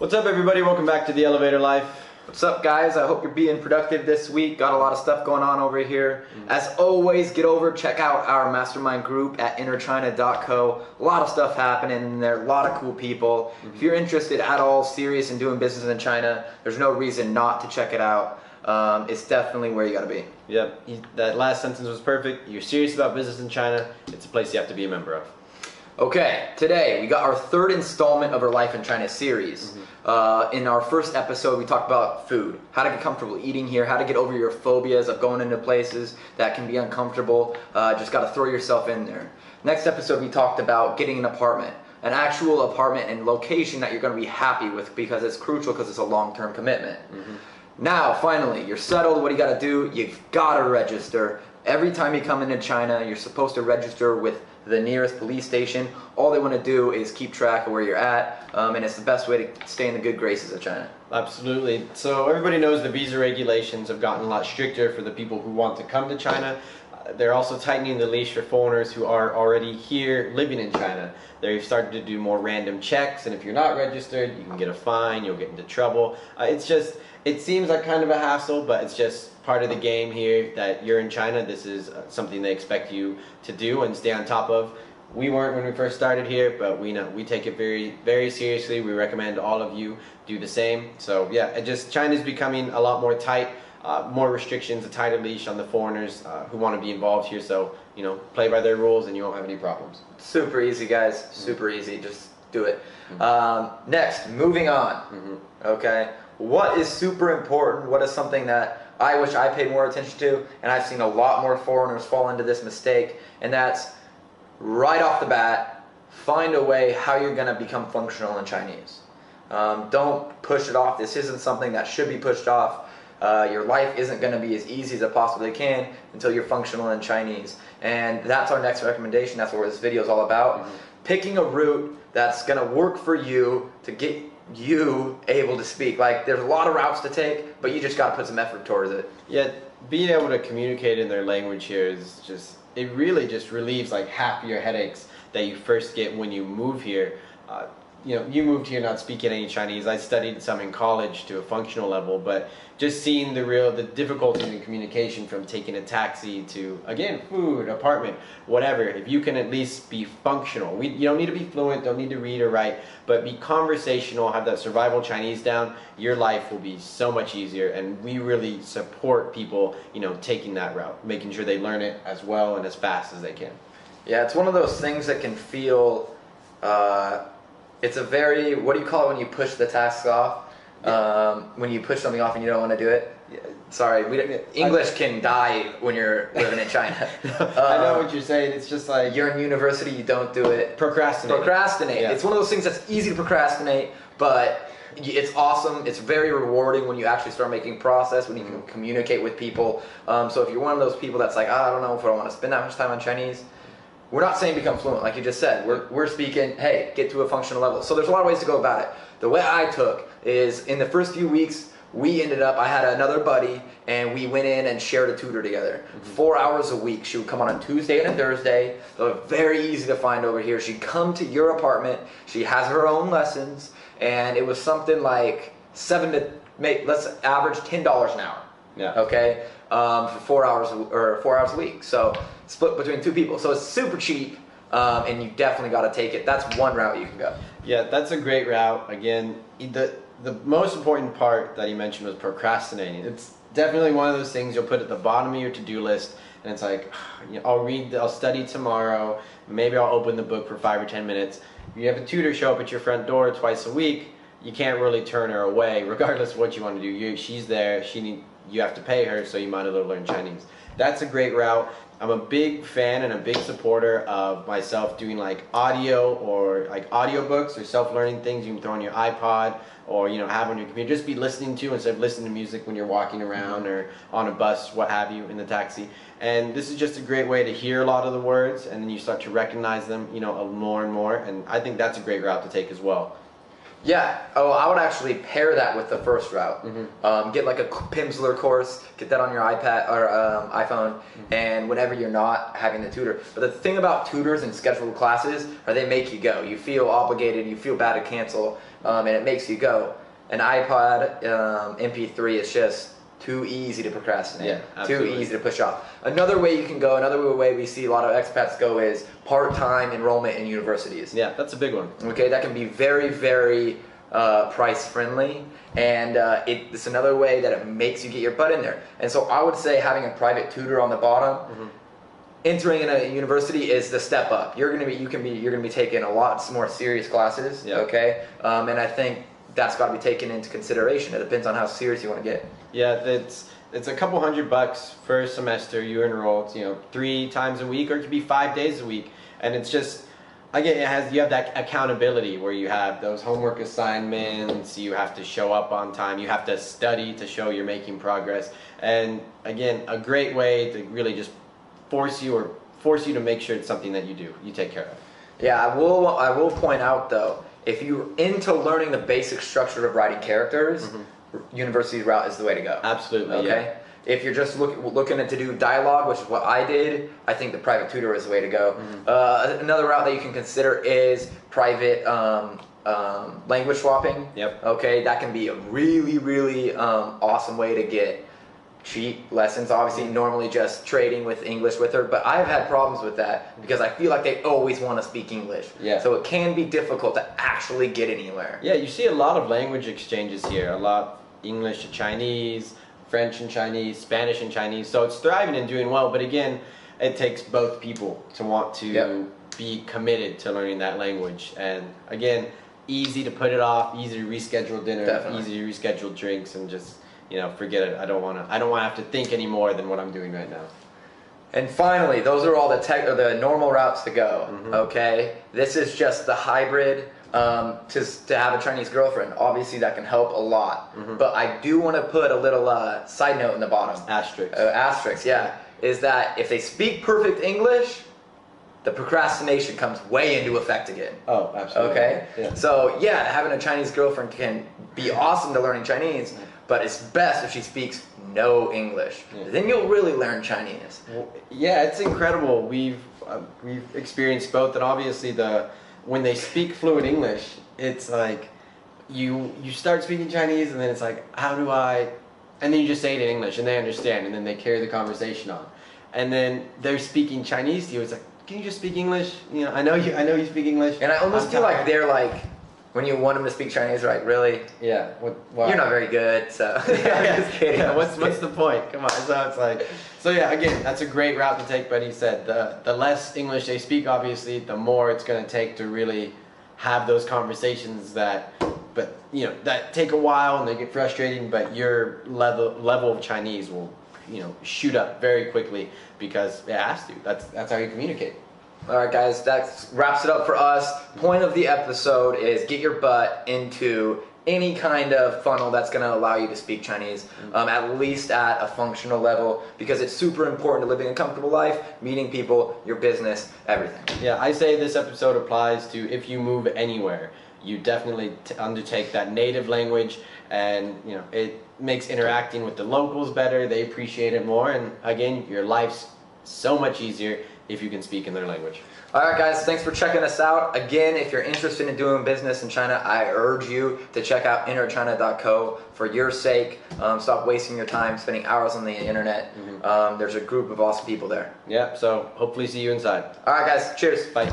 What's up, everybody? Welcome back to the Elevator Life. What's up, guys? I hope you're being productive this week. Got a lot of stuff going on over here. As always, check out our mastermind group at innerchina.co. A lot of stuff happening in there, a lot of cool people. If you're interested at all, serious in doing business in China, there's no reason not to check it out. It's definitely where you gotta be. Yep, that last sentence was perfect. You're serious about business in China, it's a place you have to be a member of. Okay, today we got our third installment of our Life in China series. In our first episode, we talked about food, how to get comfortable eating here, how to get over your phobias of going into places that can be uncomfortable. Just got to throw yourself in there. Next episode, we talked about getting an apartment, an actual apartment and location that you're going to be happy with because it's crucial because it's a long-term commitment. Now, finally, you're settled. What do you got to do? You've got to register. Every time you come into China, you're supposed to register with the nearest police station. All they want to do is keep track of where you're at, and it's the best way to stay in the good graces of China. Absolutely. So everybody knows the visa regulations have gotten a lot stricter for the people who want to come to China. They're also tightening the leash for foreigners who are already here living in China. They've started to do more random checks, and if you're not registered, you can get a fine, you'll get into trouble. It seems like kind of a hassle, but it's just part of the game here that you're in China. This is something they expect you to do and stay on top of. We weren't when we first started here, but we know we take it very, very seriously. We recommend all of you do the same. So yeah, China's becoming a lot more tight, more restrictions, a tighter leash on the foreigners who want to be involved here. So, you know, play by their rules and you won't have any problems. Super easy, guys. Super easy. Just do it. Next, moving on. Okay. What is super important? What is something that I wish I paid more attention to? And I've seen a lot more foreigners fall into this mistake. And that's right off the bat, find a way how you're going to become functional in Chinese. Don't push it off. This isn't something that should be pushed off. Your life isn't going to be as easy as it possibly can until you're functional in Chinese. And that's our next recommendation. That's what this video is all about. Picking a route that's going to work for you to get you able to speak. Like, there's a lot of routes to take, but you just got to put some effort towards it. Yeah, being able to communicate in their language here is it really just relieves like half your headaches that you first get when you move here. You know, you moved here not speaking any Chinese. I studied some in college to a functional level, but just seeing the difficulties in communication from taking a taxi to, again, food, apartment, whatever. If you can at least be functional, you don't need to be fluent, don't need to read or write, but be conversational, have that survival Chinese down, your life will be so much easier. And we really support people, you know, taking that route, making sure they learn it as well and as fast as they can. Yeah, it's one of those things that can feel, it's a very, what do you call it when you push the tasks off? When you push something off and you don't want to do it? Yeah. Sorry, English can die when you're living in China. I know what you're saying. It's just like, you're in university, you don't do it. Procrastinate. Yeah. It's one of those things that's easy to procrastinate, but it's awesome. It's very rewarding when you actually start making process, when you can communicate with people. So if you're one of those people that's like, I don't know if I want to spend that much time on Chinese, we're not saying become fluent, like you just said. We're speaking, hey, get to a functional level. So there's a lot of ways to go about it. The way I took is, in the first few weeks, I had another buddy, and we went in and shared a tutor together. 4 hours a week. She would come on a Tuesday and a Thursday. They were very easy to find over here. She'd come to your apartment. She has her own lessons, and it was something like let's average $10 an hour. Yeah. Okay. For 4 hours or 4 hours a week. So split between two people. So it's super cheap, and you definitely got to take it. That's one route you can go. Yeah, that's a great route. Again, the most important part that he mentioned was procrastinating. It's definitely one of those things you'll put at the bottom of your to-do list, and it's like, you know, I'll study tomorrow. Maybe I'll open the book for 5 or 10 minutes. You have a tutor show up at your front door twice a week. You can't really turn her away, regardless of what you want to do. She's there. You have to pay her, so you might as well learn Chinese. That's a great route. I'm a big fan and a big supporter of myself doing like audio or like audiobooks or self-learning things you can throw on your iPod or, you know, have on your computer. Just be listening to instead of listening to music when you're walking around or on a bus, what have you, in the taxi. And this is just a great way to hear a lot of the words, and then you start to recognize them, you know, more and more. And I think that's a great route to take as well. Yeah. Oh, I would actually pair that with the first route. Get like a Pimsleur course, get that on your iPad or iPhone, and whenever you're not having the tutor. But the thing about tutors and scheduled classes are they make you go. You feel obligated, you feel bad to cancel, and it makes you go. An iPod MP3 is just too easy to procrastinate, too easy to push off. Another way you can go, another way we see a lot of expats go is part-time enrollment in universities. Yeah, that's a big one. Okay, that can be very, very price friendly, and it's another way that it makes you get your butt in there. And so I would say having a private tutor on the bottom, entering in a university is the step up. You're gonna be taking a lot more serious classes. Okay, and I think that's got to be taken into consideration. It depends on how serious you want to get. Yeah, it's a couple $100 for a semester. You enrolled, 3 times a week, or it could be 5 days a week, and it's just, again, you have that accountability where you have those homework assignments. You have to show up on time. You have to study to show you're making progress. And again, a great way to really just force you to make sure it's something that you take care of. Yeah, I will point out though, if you're into learning the basic structure of writing characters, university route is the way to go. Absolutely. Okay. Yeah. If you're just looking to do dialogue, which is what I did, I think the private tutor is the way to go. Another route that you can consider is private language swapping. Okay, that can be a really, really awesome way to get cheap lessons. Obviously, normally just trading with English with her, but I've had problems with that because I feel like they always want to speak English. So it can be difficult to actually get anywhere. Yeah, you see a lot of language exchanges here. A lot English to Chinese, French and Chinese, Spanish and Chinese. So it's thriving and doing well. But again, it takes both people to want to be committed to learning that language. And again, easy to put it off, easy to reschedule dinner, easy to reschedule drinks, and just forget it. I don't want to have to think any more than what I'm doing right now. And finally, those are all the normal routes to go. Okay, this is just the hybrid. To have a Chinese girlfriend, obviously that can help a lot. But I do want to put a little side note in the bottom. Asterisk, yeah. Is that if they speak perfect English, the procrastination comes way into effect again. Oh, absolutely. Okay? Yeah. So yeah, having a Chinese girlfriend can be awesome to learning Chinese, but it's best if she speaks no English. Then you'll really learn Chinese. Yeah, it's incredible. We've experienced both, and obviously when they speak fluent English, it's like you start speaking Chinese, and then it's like, and then you just say it in English, and they understand, and then they carry the conversation on. And then they're speaking Chinese to you. It's like, can you just speak English? I know you speak English. And I almost feel like they're like, when you want them to speak Chinese, they're like, really? Yeah. You're not very good, so. I'm just kidding. Yeah, what's the point? Come on. So it's like, yeah, again, that's a great route to take. But he said the less English they speak, obviously, the more it's going to take to really have those conversations that take a while and they get frustrating. But your level of Chinese will shoot up very quickly because it has to. That's how you communicate. Alright guys, that wraps it up for us. Point of the episode is get your butt into any kind of funnel that's going to allow you to speak Chinese, at least at a functional level, because it's super important to living a comfortable life, meeting people, your business, everything. Yeah, I say this episode applies to if you move anywhere. You definitely undertake that native language, and it makes interacting with the locals better. They appreciate it more, and again, your life's so much easier if you can speak in their language. Alright guys, thanks for checking us out. Again, if you're interested in doing business in China, I urge you to check out innerchina.co for your sake. Stop wasting your time spending hours on the internet. There's a group of awesome people there. Yeah, so hopefully see you inside. Alright guys, cheers. Bye.